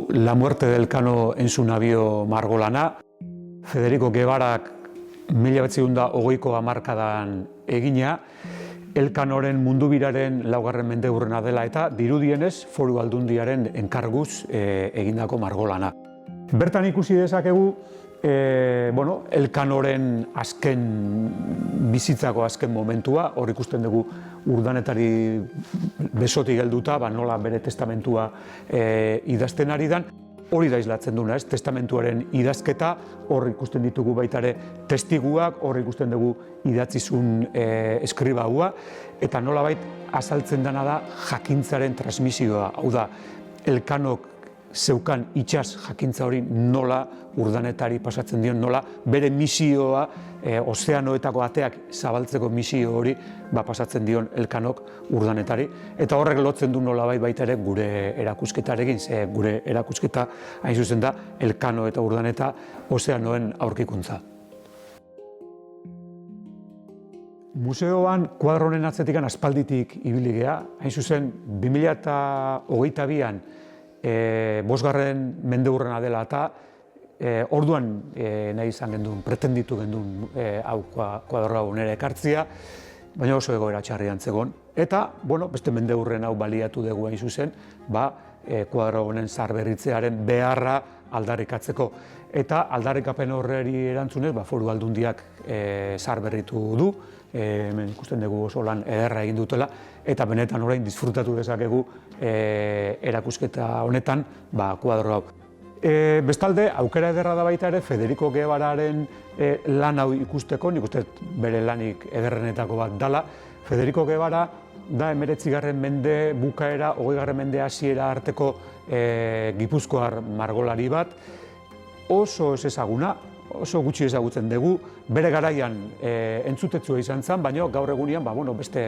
dugu La muerte del Elkano entzunabio margolana. Federico Guevarak 1920ko hamarkadan egina, Elkanoren mundubiraren 4. mendeurrena dela eta dirudienez Foru Aldundiaren enkarguz egindako margolana. Bertan ikusi dezakegu Elkanoren azken bizitzako azken momentua, hor ikusten dugu Urdanetari besotik helduta, nola bere testamentua idazten ari dan. Hori da islatzen duna, testamentuaren idazketa, hor ikusten ditugu baita ere testiguak, hor ikusten dugu idatzizun eskribaua, eta nolabait azaltzen dena da jakintzaren transmisioa. Hau da, Elkanok zeukan itsas jakintza hori nola Urdanetari pasatzen dion, nola bere misioa, ozeanoetako ateak zabaltzeko misio hori pasatzen dion Elkanok Urdanetari. Eta horrek lotzen du nolabait baita ere gure erakusketarekin, ze gure erakusketa hain zuzen da Elkano eta Urdaneta ozeanoen aurkikuntza. Museoan kuadro honen atzetikan aspalditik ibili gea, hain zuzen 2022an 5. mendeurrena dela eta orduan nahi izan gendun, pretenditu gendun hau kuadro hau nire ekartzia, baina oso egoera txarrian zegoen. Eta, beste mendeurren hau baliatu dugu hain zuzen, kuadro honen zaharberritzearen beharra aldarrikatzeko. Eta aldarrikapen horreri erantzunez, Foru Aldundiak zaharberritu du, hemen ikusten dugu oso lan ederra egin dutela, eta benetan orain disfrutatu dezakegu erakusketa honetan kuadro hau. Bestalde, aukera ederra da baita ere Federico Guevararen lan hau ikusteko, nik uste bere lanik ederrenetako bat dala. Federico Guevara da 19. mende bukaera, 20. mende hasiera arteko gipuzkoar margolari bat, oso ez ezaguna, oso gutxi ezagutzen dugu, bere garaian entzutetzua izan zen, baina gaur egunean beste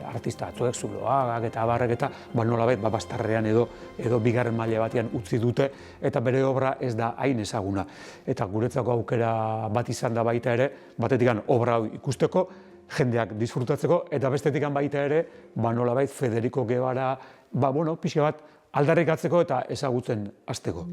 artista batzuek, Zuloagak eta abarrek eta nolabait bastarrean edo 2. maila batean utzi dute, eta bere obra ez da hain ezaguna. Eta guretzako aukera bat izan da baita ere, batetikan obra hau ikusteko, jendeak disfrutatzeko, eta bestetikan baita ere, nolabait Federico Guevara, pixka bat aldarrikatzeko eta ezagutzen hasteko.